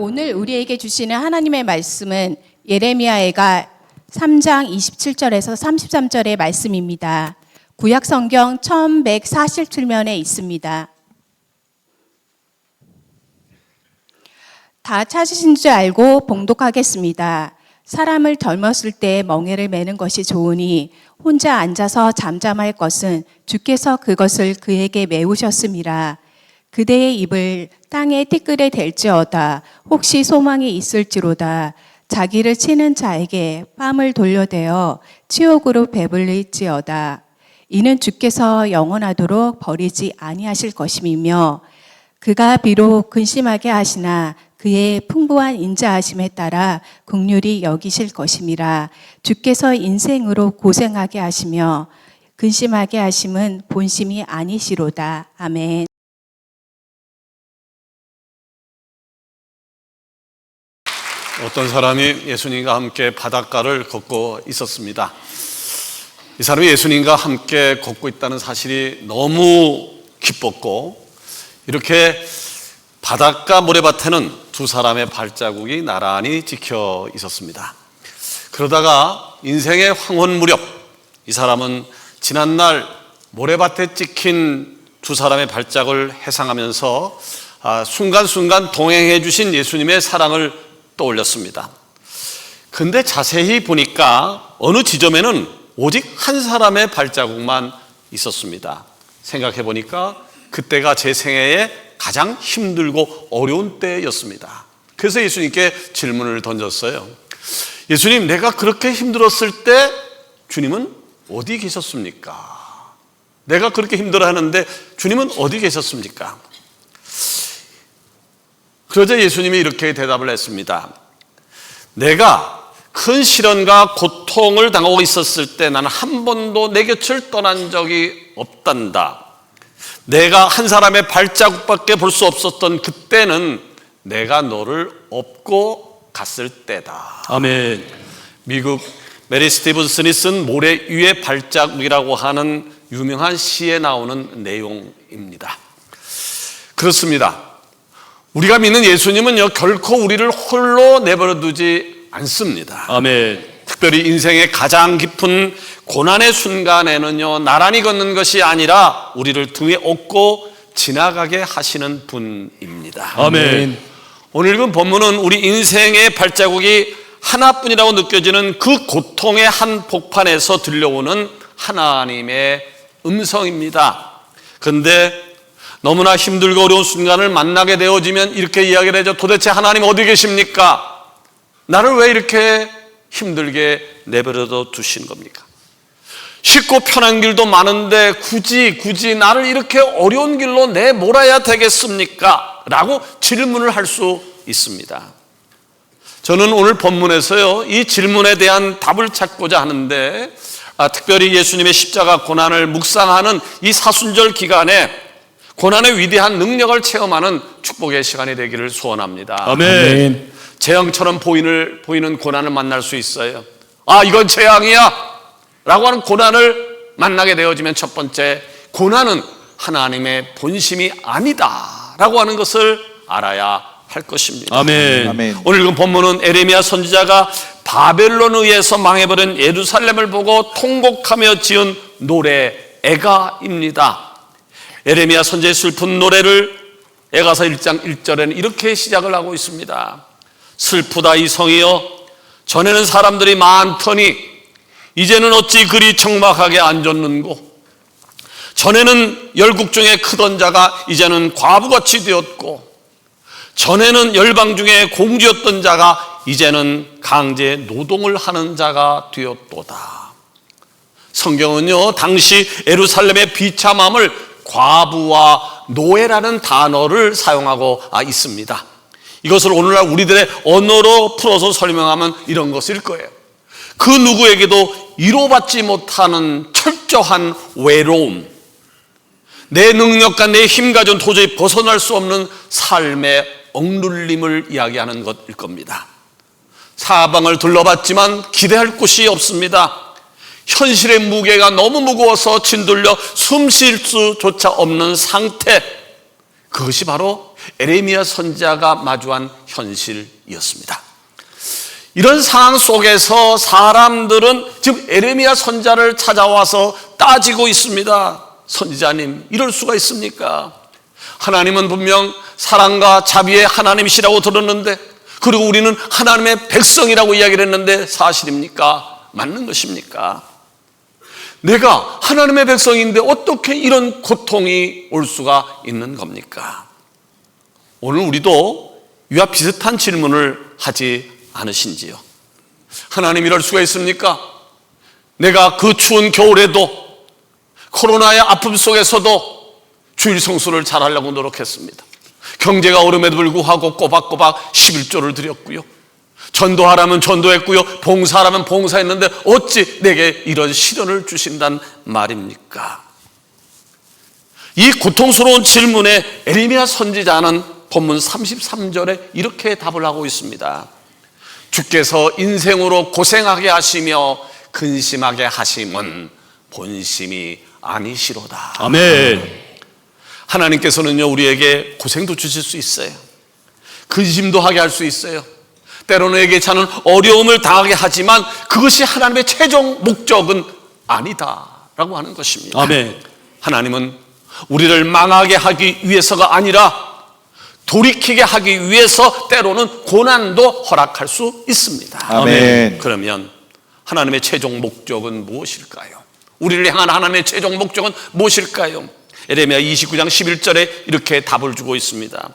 오늘 우리에게 주시는 하나님의 말씀은 예레미야가 3장 27절에서 33절의 말씀입니다. 구약 성경 1147면에 있습니다. 다 찾으신 줄 알고 봉독하겠습니다. 사람을 젊었을 때 멍에를 매는 것이 좋으니 혼자 앉아서 잠잠할 것은 주께서 그것을 그에게 메우셨음이라. 그대의 입을 땅에 티끌에 댈지어다. 혹시 소망이 있을지로다. 자기를 치는 자에게 뺨을 돌려대어 치욕으로 배불릴지어다. 이는 주께서 영원하도록 버리지 아니하실 것임이며 그가 비록 근심하게 하시나 그의 풍부한 인자하심에 따라 긍휼히 여기실 것임이라. 주께서 인생으로 고생하게 하시며 근심하게 하심은 본심이 아니시로다. 아멘. 어떤 사람이 예수님과 함께 바닷가를 걷고 있었습니다. 이 사람이 예수님과 함께 걷고 있다는 사실이 너무 기뻤고, 이렇게 바닷가 모래밭에는 두 사람의 발자국이 나란히 찍혀 있었습니다. 그러다가 인생의 황혼 무렵, 이 사람은 지난날 모래밭에 찍힌 두 사람의 발자국을 회상하면서 순간순간 동행해 주신 예수님의 사랑을 떠올렸습니다. 근데 자세히 보니까 어느 지점에는 오직 한 사람의 발자국만 있었습니다. 생각해 보니까 그때가 제 생애에 가장 힘들고 어려운 때였습니다. 그래서 예수님께 질문을 던졌어요. 예수님, 내가 그렇게 힘들었을 때 주님은 어디 계셨습니까? 내가 그렇게 힘들어하는데 주님은 어디 계셨습니까? 그러자 예수님이 이렇게 대답을 했습니다. 내가 큰 시련과 고통을 당하고 있었을 때 나는 한 번도 내 곁을 떠난 적이 없단다. 내가 한 사람의 발자국밖에 볼 수 없었던 그때는 내가 너를 업고 갔을 때다. 아멘. 미국 메리 스티븐슨이 쓴 모래 위의 발자국이라고 하는 유명한 시에 나오는 내용입니다. 그렇습니다. 우리가 믿는 예수님은요, 결코 우리를 홀로 내버려 두지 않습니다. 아멘. 특별히 인생의 가장 깊은 고난의 순간에는요, 나란히 걷는 것이 아니라 우리를 등에 업고 지나가게 하시는 분입니다. 아멘. 오늘 읽은 본문은 우리 인생의 발자국이 하나뿐이라고 느껴지는 그 고통의 한 복판에서 들려오는 하나님의 음성입니다. 그런데 너무나 힘들고 어려운 순간을 만나게 되어지면 이렇게 이야기를 하죠. 도대체 하나님 어디 계십니까? 나를 왜 이렇게 힘들게 내버려 두신 겁니까? 쉽고 편한 길도 많은데 굳이 나를 이렇게 어려운 길로 내몰아야 되겠습니까? 라고 질문을 할 수 있습니다. 저는 오늘 본문에서요, 이 질문에 대한 답을 찾고자 하는데, 특별히 예수님의 십자가 고난을 묵상하는 이 사순절 기간에 고난의 위대한 능력을 체험하는 축복의 시간이 되기를 소원합니다. 아멘. 재앙처럼 보이는 고난을 만날 수 있어요. 이건 재앙이야 라고 하는 고난을 만나게 되어지면 첫 번째, 고난은 하나님의 본심이 아니다 라고 하는 것을 알아야 할 것입니다. 아멘. 아멘. 오늘 읽은 본문은 에레미야 선지자가 바벨론에 의해서 망해버린 예루살렘을 보고 통곡하며 지은 노래 애가입니다. 에레미야 선지자의 슬픈 노래를 애가서 1장 1절에는 이렇게 시작을 하고 있습니다. 슬프다 이 성이여, 전에는 사람들이 많더니 이제는 어찌 그리 적막하게 앉았는고, 전에는 열국 중에 크던 자가 이제는 과부같이 되었고, 전에는 열방 중에 공주였던 자가 이제는 강제 노동을 하는 자가 되었도다. 성경은요, 당시 예루살렘의 비참함을 과부와 노예라는 단어를 사용하고 있습니다. 이것을 오늘날 우리들의 언어로 풀어서 설명하면 이런 것일 거예요. 그 누구에게도 위로받지 못하는 철저한 외로움, 내 능력과 내 힘 가지고는 도저히 벗어날 수 없는 삶의 억눌림을 이야기하는 것일 겁니다. 사방을 둘러봤지만 기대할 곳이 없습니다. 현실의 무게가 너무 무거워서 짓눌려 숨 쉴 수조차 없는 상태, 그것이 바로 에레미야 선지자가 마주한 현실이었습니다. 이런 상황 속에서 사람들은 지금 에레미야 선지자를 찾아와서 따지고 있습니다. 선지자님, 이럴 수가 있습니까? 하나님은 분명 사랑과 자비의 하나님이시라고 들었는데, 그리고 우리는 하나님의 백성이라고 이야기를 했는데 사실입니까? 맞는 것입니까? 내가 하나님의 백성인데 어떻게 이런 고통이 올 수가 있는 겁니까? 오늘 우리도 이와 비슷한 질문을 하지 않으신지요? 하나님, 이럴 수가 있습니까? 내가 그 추운 겨울에도 코로나의 아픔 속에서도 주일 성수를 잘하려고 노력했습니다. 경제가 어려움에도 불구하고 꼬박꼬박 11조를 드렸고요, 전도하라면 전도했고요, 봉사하라면 봉사했는데 어찌 내게 이런 시련을 주신단 말입니까? 이 고통스러운 질문에 에레미야 선지자는 본문 33절에 이렇게 답을 하고 있습니다. 주께서 인생으로 고생하게 하시며 근심하게 하심은 본심이 아니시로다. 아멘. 하나님께서는요, 우리에게 고생도 주실 수 있어요. 근심도 하게 할 수 있어요. 때로는 예기치 않은 어려움을 당하게 하지만 그것이 하나님의 최종 목적은 아니다라고 하는 것입니다. 아멘. 하나님은 우리를 망하게 하기 위해서가 아니라 돌이키게 하기 위해서 때로는 고난도 허락할 수 있습니다. 아멘. 그러면 하나님의 최종 목적은 무엇일까요? 우리를 향한 하나님의 최종 목적은 무엇일까요? 에레미야 29장 11절에 이렇게 답을 주고 있습니다.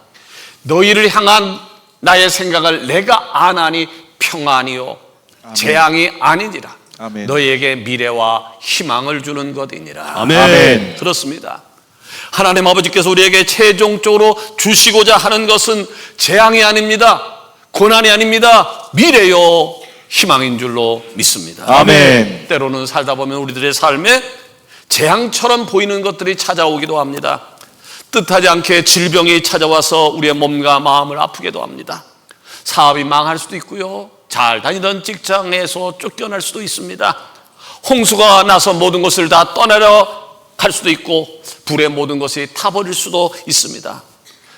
너희를 향한 나의 생각을 내가 아나니 평안이요 재앙이 아니니라. 아멘. 너희에게 미래와 희망을 주는 것이니라. 아멘. 그렇습니다. 하나님 아버지께서 우리에게 최종적으로 주시고자 하는 것은 재앙이 아닙니다. 고난이 아닙니다. 미래요 희망인 줄로 믿습니다. 아멘. 때로는 살다 보면 우리들의 삶에 재앙처럼 보이는 것들이 찾아오기도 합니다. 뜻하지 않게 질병이 찾아와서 우리의 몸과 마음을 아프게도 합니다. 사업이 망할 수도 있고요, 잘 다니던 직장에서 쫓겨날 수도 있습니다. 홍수가 나서 모든 것을 다 떠내려 갈 수도 있고 불의 모든 것이 타버릴 수도 있습니다.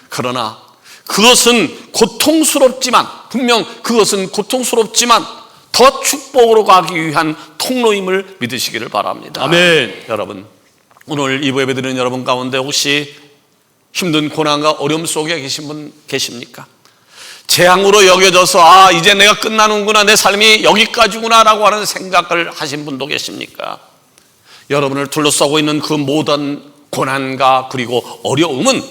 그러나 그것은 고통스럽지만, 분명 그것은 고통스럽지만 더 축복으로 가기 위한 통로임을 믿으시기를 바랍니다. 아멘. 여러분, 오늘 2부 예배 드리는 여러분 가운데 혹시 힘든 고난과 어려움 속에 계신 분 계십니까? 재앙으로 여겨져서 이제 내가 끝나는구나, 내 삶이 여기까지구나 라고 하는 생각을 하신 분도 계십니까? 여러분을 둘러싸고 있는 그 모든 고난과 그리고 어려움은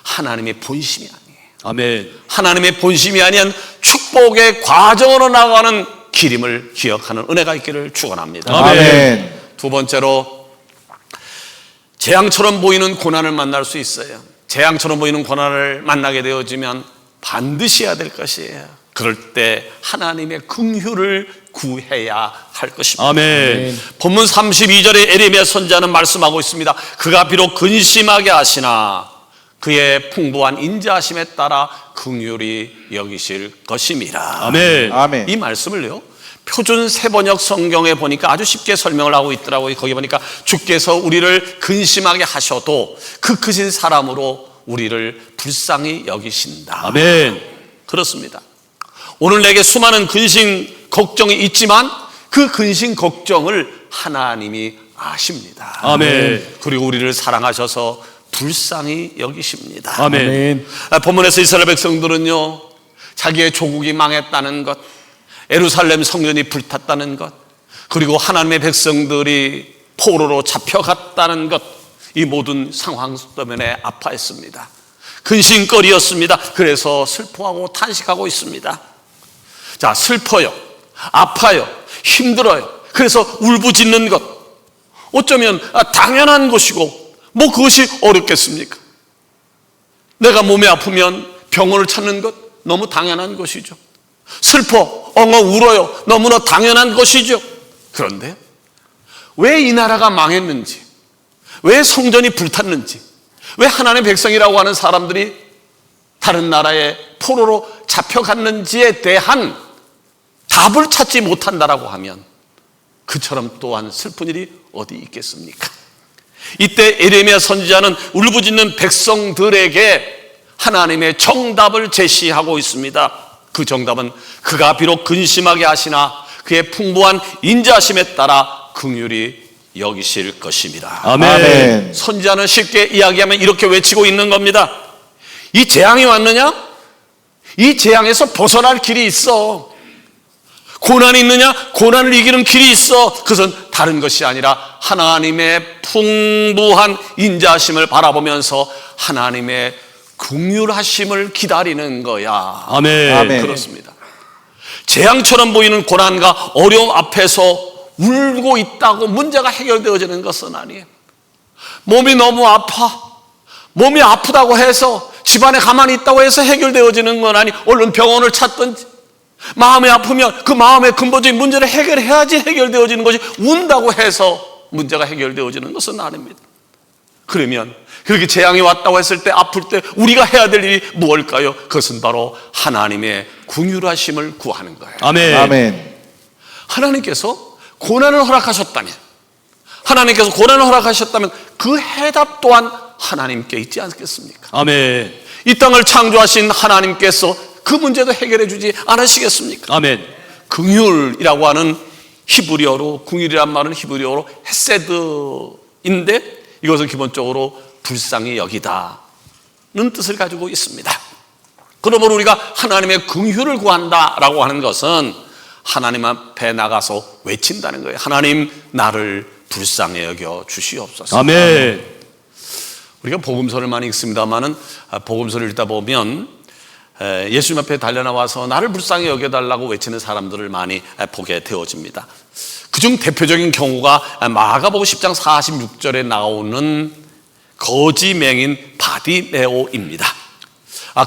하나님의 본심이 아니에요. 아멘. 하나님의 본심이 아닌 축복의 과정으로 나가는 길임을 기억하는 은혜가 있기를 축원합니다. 아멘. 두 번째로, 재앙처럼 보이는 고난을 만날 수 있어요. 재앙처럼 보이는 고난을 만나게 되어지면 반드시 해야 될 것이에요. 그럴 때 하나님의 긍휼을 구해야 할 것입니다. 아멘. 본문 32절에 에레미야 선지자는 말씀하고 있습니다. 그가 비록 근심하게 하시나 그의 풍부한 인자하심에 따라 긍휼히 여기실 것임이라. 아멘. 아멘. 이 말씀을요, 표준 세번역 성경에 보니까 아주 쉽게 설명을 하고 있더라고요. 거기 보니까 주께서 우리를 근심하게 하셔도 그 크신 사람으로 우리를 불쌍히 여기신다. 아멘. 그렇습니다. 오늘 내게 수많은 근심 걱정이 있지만 그 근심 걱정을 하나님이 아십니다. 아멘. 그리고 우리를 사랑하셔서 불쌍히 여기십니다. 아멘. 본문에서 이스라엘 백성들은요, 자기의 조국이 망했다는 것, 예루살렘 성전이 불탔다는 것, 그리고 하나님의 백성들이 포로로 잡혀갔다는 것, 이 모든 상황 때문에 아파했습니다. 근심거리였습니다. 그래서 슬퍼하고 탄식하고 있습니다. 자, 슬퍼요, 아파요, 힘들어요. 그래서 울부짖는 것, 어쩌면 당연한 것이고 뭐 그것이 어렵겠습니까? 내가 몸이 아프면 병원을 찾는 것 너무 당연한 것이죠. 슬퍼, 울어요, 너무나 당연한 것이죠. 그런데 왜 이 나라가 망했는지, 왜 성전이 불탔는지, 왜 하나님의 백성이라고 하는 사람들이 다른 나라에 포로로 잡혀갔는지에 대한 답을 찾지 못한다라고 하면 그처럼 또한 슬픈 일이 어디 있겠습니까? 이때 에레미야 선지자는 울부짖는 백성들에게 하나님의 정답을 제시하고 있습니다. 그 정답은 그가 비록 근심하게 하시나 그의 풍부한 인자심에 따라 긍휼히 여기실 것입니다. 아멘. 선지자는 쉽게 이야기하면 이렇게 외치고 있는 겁니다. 이 재앙이 왔느냐? 이 재앙에서 벗어날 길이 있어. 고난이 있느냐? 고난을 이기는 길이 있어. 그것은 다른 것이 아니라 하나님의 풍부한 인자심을 바라보면서 하나님의 긍휼하심을 기다리는 거야. 아멘. 아멘. 그렇습니다. 재앙처럼 보이는 고난과 어려움 앞에서 울고 있다고 문제가 해결되어지는 것은 아니에요. 몸이 너무 아파. 몸이 아프다고 해서 집안에 가만히 있다고 해서 해결되어지는 건 아니. 얼른 병원을 찾든지, 마음이 아프면 그 마음의 근본적인 문제를 해결해야지 해결되어지는 것이, 운다고 해서 문제가 해결되어지는 것은 아닙니다. 그러면 그렇게 재앙이 왔다고 했을 때, 아플 때 우리가 해야 될 일이 무엇일까요? 그것은 바로 하나님의 긍휼하심을 구하는 거예요. 아멘. 아멘. 하나님께서 고난을 허락하셨다면, 하나님께서 고난을 허락하셨다면 그 해답 또한 하나님께 있지 않겠습니까? 아멘. 이 땅을 창조하신 하나님께서 그 문제도 해결해 주지 않으시겠습니까? 아멘. 긍휼이라고 하는 히브리어로, 긍휼이란 말은 히브리어로 헤세드인데 이것은 기본적으로 불쌍히 여기다는 뜻을 가지고 있습니다. 그러므로 우리가 하나님의 긍휼을 구한다라고 하는 것은 하나님 앞에 나가서 외친다는 거예요. 하나님, 나를 불쌍히 여겨 주시옵소서. 아멘. 우리가 복음서를 많이 읽습니다만은, 복음서를 읽다 보면 예수님 앞에 달려나와서 나를 불쌍히 여겨달라고 외치는 사람들을 많이 보게 되어집니다. 그중 대표적인 경우가 마가복음 10장 46절에 나오는 거지 맹인 바디메오입니다.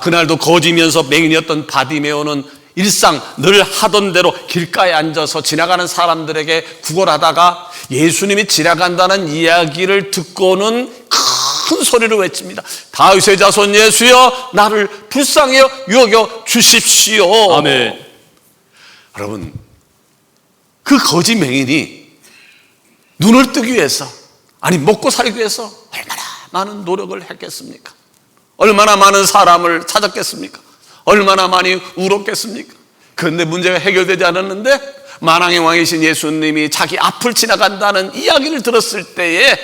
그날도 거지면서 맹인이었던 바디메오는 일상 늘 하던 대로 길가에 앉아서 지나가는 사람들에게 구걸하다가 예수님이 지나간다는 이야기를 듣고는 큰 소리로 외칩니다. 다윗의 자손 예수여, 나를 불쌍히 여겨 주십시오. 아멘. 여러분, 그 거지 맹인이 눈을 뜨기 위해서, 아니 먹고 살기 위해서 얼마나 많은 노력을 했겠습니까? 얼마나 많은 사람을 찾았겠습니까? 얼마나 많이 울었겠습니까? 그런데 문제가 해결되지 않았는데 만왕의 왕이신 예수님이 자기 앞을 지나간다는 이야기를 들었을 때에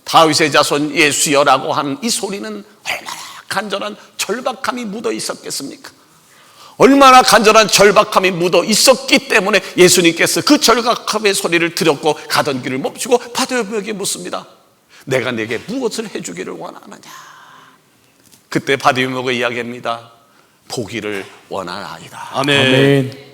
다윗의 자손 예수여라고 하는 이 소리는 얼마나 간절한 절박함이 묻어 있었겠습니까? 얼마나 간절한 절박함이 묻어 있었기 때문에 예수님께서 그 절박함의 소리를 들었고 가던 길을 멈추고 바디메오에게 묻습니다. 내가 네게 무엇을 해주기를 원하느냐? 그때 바디메오가 이야기합니다. 보기를 원하나이다. 아멘.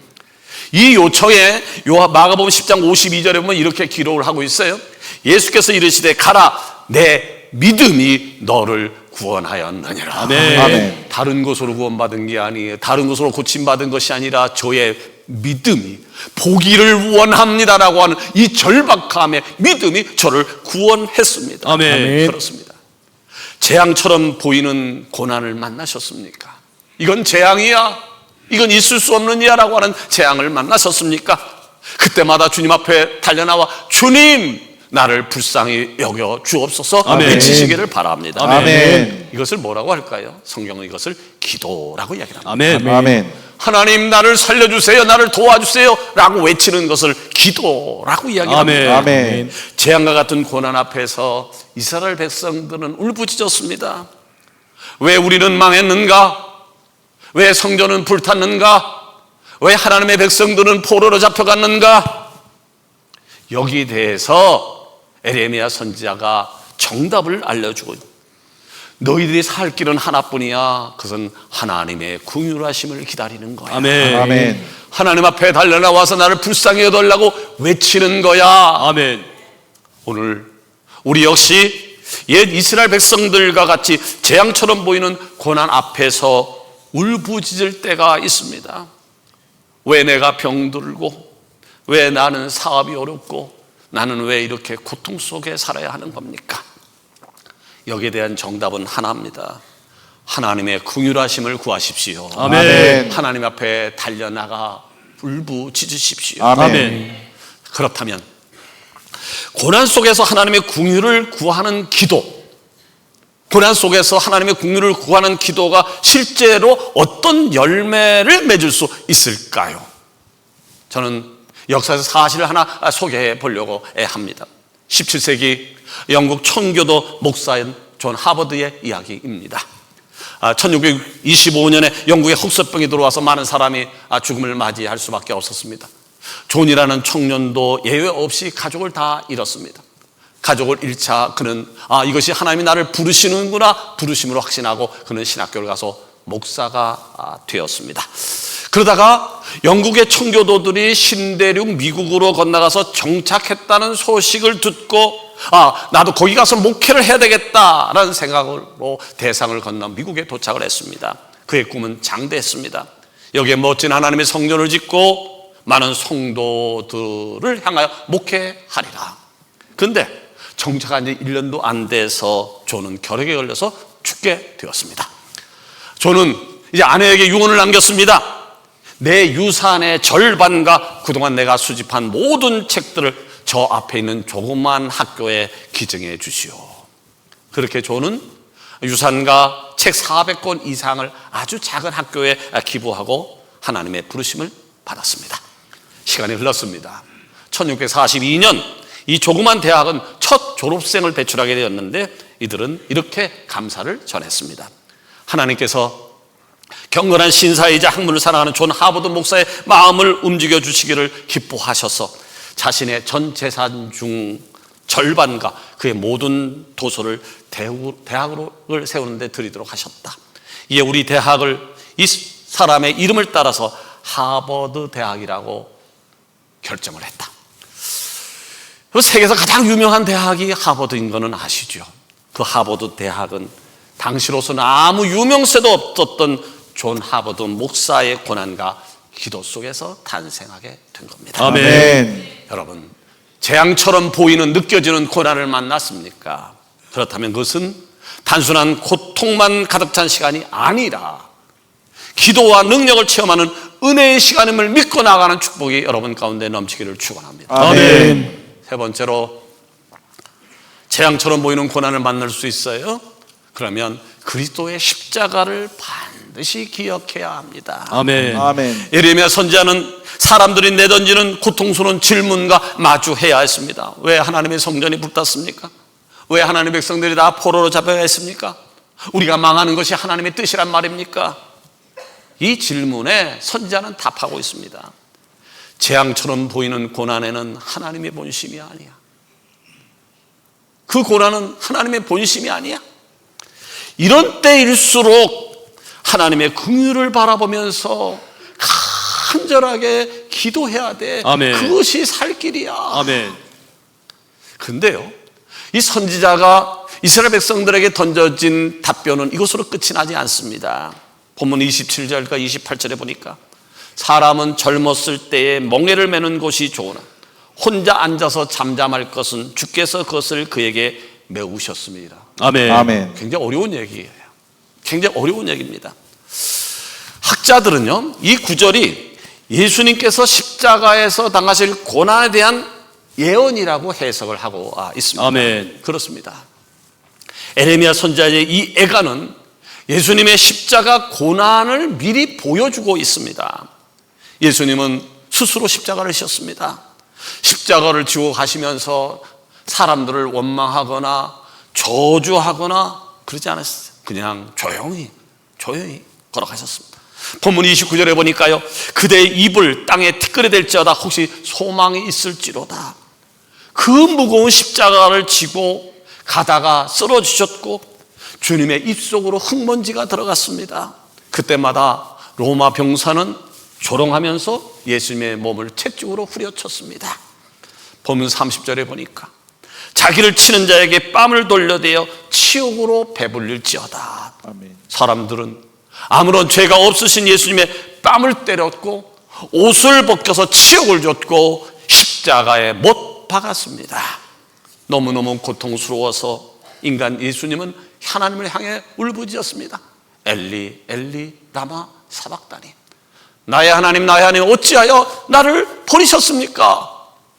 이 요청에 마가복음 10장 52절에 보면 이렇게 기록을 하고 있어요. 예수께서 이르시되 가라, 내 믿음이 너를 구원하였느니라. 아멘. 아멘. 다른 것으로 구원받은 게 아니에요. 다른 것으로 고침받은 것이 아니라 저의 믿음이, 보기를 원합니다라고 하는 이 절박함의 믿음이 저를 구원했습니다. 아멘. 그렇습니다. 재앙처럼 보이는 고난을 만나셨습니까? 이건 재앙이야, 이건 있을 수 없는 일이라고 하는 재앙을 만나셨습니까? 그때마다 주님 앞에 달려나와 주님, 나를 불쌍히 여겨 주옵소서 아멘. 외치시기를 바랍니다. 아멘. 이것을 뭐라고 할까요? 성경은 이것을 기도라고 이야기합니다. 아멘. 아멘. 하나님, 나를 살려주세요, 나를 도와주세요 라고 외치는 것을 기도라고 이야기합니다. 아멘. 아멘. 재앙과 같은 고난 앞에서 이스라엘 백성들은 울부짖었습니다. 왜 우리는 망했는가? 왜 성전은 불탔는가? 왜 하나님의 백성들은 포로로 잡혀갔는가? 여기에 대해서 에레미야 선지자가 정답을 알려주고, 너희들이 살 길은 하나뿐이야. 그것은 하나님의 긍휼하심을 기다리는 거야. 아멘. 아멘. 하나님 앞에 달려나와서 나를 불쌍히 여달라고 외치는 거야. 아멘. 오늘 우리 역시 옛 이스라엘 백성들과 같이 재앙처럼 보이는 고난 앞에서 울부짖을 때가 있습니다. 왜 내가 병들고, 왜 나는 사업이 어렵고, 나는 왜 이렇게 고통 속에 살아야 하는 겁니까? 여기에 대한 정답은 하나입니다. 하나님의 긍휼하심을 구하십시오. 아멘. 하나님 앞에 달려나가 울부짖으십시오. 아멘. 그렇다면 고난 속에서 하나님의 긍휼을 구하는 기도, 고난 속에서 하나님의 국률을 구하는 기도가 실제로 어떤 열매를 맺을 수 있을까요? 저는 역사에서 사실을 하나 소개해 보려고 합니다. 17세기 영국 청교도 목사인 존 하버드의 이야기입니다. 1625년에 영국에 흑사병이 들어와서 많은 사람이 죽음을 맞이할 수밖에 없었습니다. 존이라는 청년도 예외 없이 가족을 다 잃었습니다. 가족을 잃자 그는 이것이 하나님이 나를 부르시는구나 부르심으로 확신하고 그는 신학교를 가서 목사가 되었습니다. 그러다가 영국의 청교도들이 신대륙 미국으로 건너가서 정착했다는 소식을 듣고 나도 거기 가서 목회를 해야 되겠다라는 생각으로 대상을 건너 미국에 도착을 했습니다. 그의 꿈은 장대했습니다. 여기에 멋진 하나님의 성전을 짓고 많은 성도들을 향하여 목회하리라. 그런데 정착한 지 1년도 안 돼서 존은 결핵에 걸려서 죽게 되었습니다. 존은 이제 아내에게 유언을 남겼습니다. 내 유산의 절반과 그동안 내가 수집한 모든 책들을 저 앞에 있는 조그만 학교에 기증해 주시오. 그렇게 존은 유산과 책 400권 이상을 아주 작은 학교에 기부하고 하나님의 부르심을 받았습니다. 시간이 흘렀습니다. 1642년 이 조그만 대학은 첫 졸업생을 배출하게 되었는데 이들은 이렇게 감사를 전했습니다. 하나님께서 경건한 신사이자 학문을 사랑하는 존 하버드 목사의 마음을 움직여 주시기를 기뻐하셔서 자신의 전 재산 중 절반과 그의 모든 도서를 대학을 세우는 데 드리도록 하셨다. 이에 우리 대학을 이 사람의 이름을 따라서 하버드 대학이라고 결정을 했다. 세계에서 가장 유명한 대학이 하버드인 것은 아시죠? 그 하버드 대학은 당시로서는 아무 유명세도 없었던 존 하버드 목사의 고난과 기도 속에서 탄생하게 된 겁니다. 아멘. 여러분, 재앙처럼 보이는 느껴지는 고난을 만났습니까? 그렇다면 그것은 단순한 고통만 가득 찬 시간이 아니라 기도와 능력을 체험하는 은혜의 시간임을 믿고 나가는 축복이 여러분 가운데 넘치기를 축원합니다. 아멘. 세 번째로, 재앙처럼 보이는 고난을 만날 수 있어요. 그러면 그리스도의 십자가를 반드시 기억해야 합니다. 아멘. 아멘. 예레미야 선지자는 사람들이 내던지는 고통스러운 질문과 마주해야 했습니다. 왜 하나님의 성전이 불탔습니까? 왜 하나님의 백성들이 다 포로로 잡혀야 했습니까? 우리가 망하는 것이 하나님의 뜻이란 말입니까? 이 질문에 선지자는 답하고 있습니다. 재앙처럼 보이는 고난에는 하나님의 본심이 아니야. 그 고난은 하나님의 본심이 아니야. 이런 때일수록 하나님의 긍휼을 바라보면서 간절하게 기도해야 돼. 아멘. 그것이 살 길이야. 아멘. 그런데요, 이 선지자가 이스라엘 백성들에게 던져진 답변은 이것으로 끝이 나지 않습니다. 본문 27절과 28절에 보니까 사람은 젊었을 때에 멍에를 매는 것이 좋으나 혼자 앉아서 잠잠할 것은 주께서 그것을 그에게 메우셨습니다. 아멘. 아멘. 굉장히 어려운 얘기예요. 굉장히 어려운 얘기입니다. 학자들은요, 이 구절이 예수님께서 십자가에서 당하실 고난에 대한 예언이라고 해석을 하고 있습니다. 아멘. 그렇습니다. 에레미야 선지자의 이 애가는 예수님의 십자가 고난을 미리 보여주고 있습니다. 예수님은 스스로 십자가를 지셨습니다. 십자가를 지고 가시면서 사람들을 원망하거나 저주하거나 그러지 않았어요. 그냥 조용히 걸어가셨습니다. 본문 29절에 보니까요, 그대의 입을 땅에 티끌이 될지어다 혹시 소망이 있을지로다. 그 무거운 십자가를 지고 가다가 쓰러지셨고 주님의 입속으로 흙먼지가 들어갔습니다. 그때마다 로마 병사는 조롱하면서 예수님의 몸을 채찍으로 후려쳤습니다. 본문 30절에 보니까 자기를 치는 자에게 뺨을 돌려대어 치욕으로 배불릴지어다. 아멘. 사람들은 아무런 죄가 없으신 예수님의 뺨을 때렸고 옷을 벗겨서 치욕을 줬고 십자가에 못 박았습니다. 너무너무 고통스러워서 인간 예수님은 하나님을 향해 울부짖었습니다. 엘리 엘리 라마 사박다니, 나의 하나님 어찌하여 나를 버리셨습니까?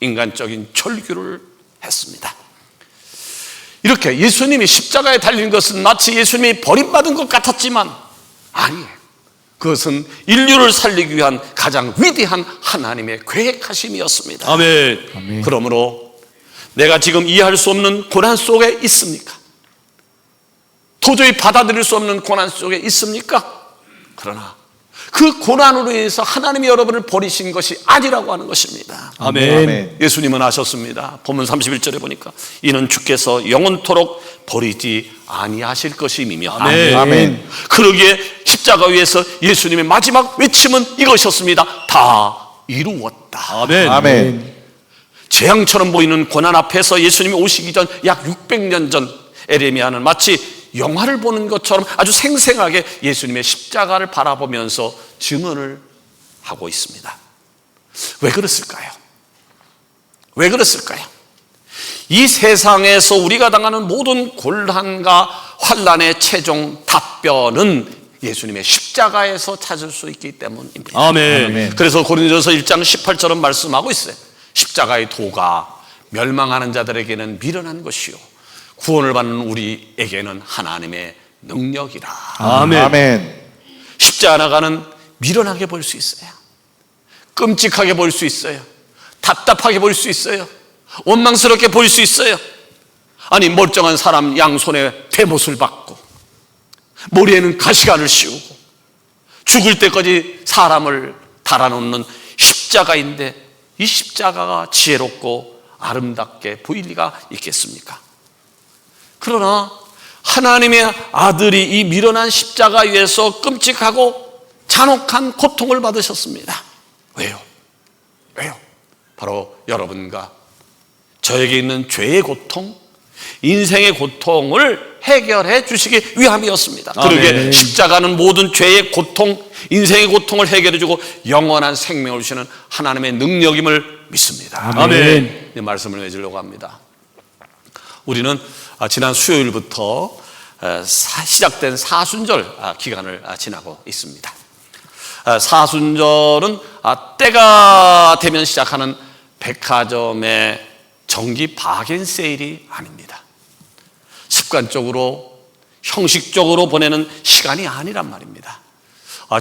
인간적인 절규를 했습니다. 이렇게 예수님이 십자가에 달린 것은 마치 예수님이 버림받은 것 같았지만 아니에요. 그것은 인류를 살리기 위한 가장 위대한 하나님의 계획하심이었습니다. 아멘. 아멘. 그러므로 내가 지금 이해할 수 없는 고난 속에 있습니까? 도저히 받아들일 수 없는 고난 속에 있습니까? 그러나 그 고난으로 인해서 하나님이 여러분을 버리신 것이 아니라고 하는 것입니다. 아멘. 아멘. 예수님은 아셨습니다. 본문 31절에 보니까 이는 주께서 영원토록 버리지 아니하실 것임이며 아멘. 아멘. 그러기에 십자가 위에서 예수님의 마지막 외침은 이것이었습니다. 다 이루었다. 아멘. 아멘. 재앙처럼 보이는 고난 앞에서 예수님이 오시기 전 약 600년 전 에레미야는 마치 영화를 보는 것처럼 아주 생생하게 예수님의 십자가를 바라보면서 증언을 하고 있습니다. 왜 그랬을까요? 왜 그랬을까요? 이 세상에서 우리가 당하는 모든 곤란과 환난의 최종 답변은 예수님의 십자가에서 찾을 수 있기 때문입니다. 아멘. 아멘. 그래서 고린도전서 1장 18절은 말씀하고 있어요. 십자가의 도가 멸망하는 자들에게는 미련한 것이요 구원을 받는 우리에게는 하나님의 능력이라. 아멘. 아멘. 십자가는 미련하게 볼 수 있어요. 끔찍하게 볼 수 있어요. 답답하게 볼 수 있어요. 원망스럽게 볼 수 있어요. 아니 멀쩡한 사람 양손에 대못을 받고 머리에는 가시관을 씌우고 죽을 때까지 사람을 달아놓는 십자가인데 이 십자가가 지혜롭고 아름답게 보일 리가 있겠습니까? 그러나 하나님의 아들이 이 미련한 십자가 위에서 끔찍하고 잔혹한 고통을 받으셨습니다. 왜요? 왜요? 바로 여러분과 저에게 있는 죄의 고통, 인생의 고통을 해결해 주시기 위함이었습니다. 그러기에 아멘. 십자가는 모든 죄의 고통, 인생의 고통을 해결해 주고 영원한 생명을 주시는 하나님의 능력임을 믿습니다. 아멘. 이 말씀을 맺으려고 합니다. 우리는 지난 수요일부터 시작된 사순절 기간을 지나고 있습니다. 사순절은 때가 되면 시작하는 백화점의 정기 바겐 세일이 아닙니다. 습관적으로 형식적으로 보내는 시간이 아니란 말입니다.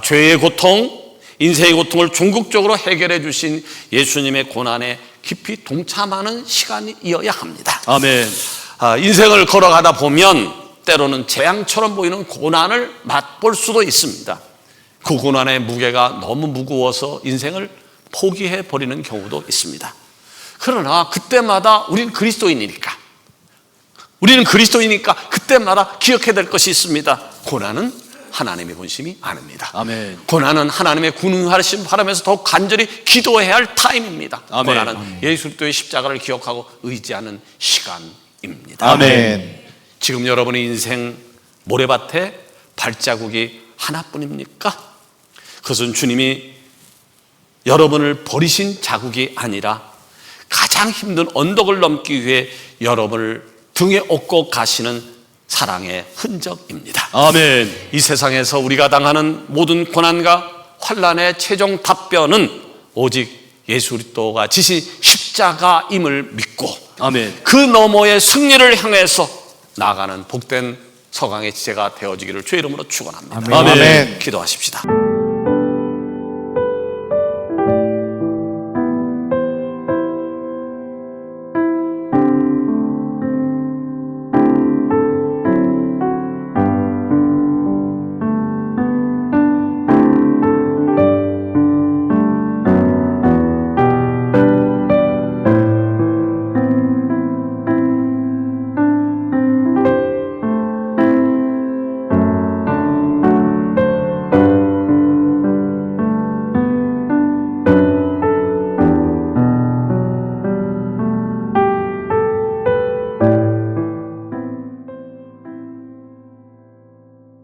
죄의 고통, 인생의 고통을 종국적으로 해결해 주신 예수님의 고난에 깊이 동참하는 시간이어야 합니다. 아멘. 인생을 걸어가다 보면 때로는 재앙처럼 보이는 고난을 맛볼 수도 있습니다. 그 고난의 무게가 너무 무거워서 인생을 포기해 버리는 경우도 있습니다. 그러나 그때마다 우리는 그리스도인이니까 그때마다 기억해야 될 것이 있습니다. 고난은 하나님의 본심이 아닙니다. 아멘. 고난은 하나님의 군응하심 바라면서 더욱 간절히 기도해야 할 타임입니다. 아멘. 고난은 예수 그리스도의 십자가를 기억하고 의지하는 시간입니다. 아멘. 지금 여러분의 인생 모래밭에 발자국이 하나뿐입니까? 그것은 주님이 여러분을 버리신 자국이 아니라 가장 힘든 언덕을 넘기 위해 여러분을 등에 업고 가시는 사랑의 흔적입니다. 아멘. 이 세상에서 우리가 당하는 모든 고난과 환난의 최종 답변은 오직 예수 그리스도가 지신 십자가임을 믿고 아멘. 그 너머의 승리를 향해서 나아가는 복된 서강의 지체가 되어지기를 주의 이름으로 축원합니다. 아멘. 기도하십시다.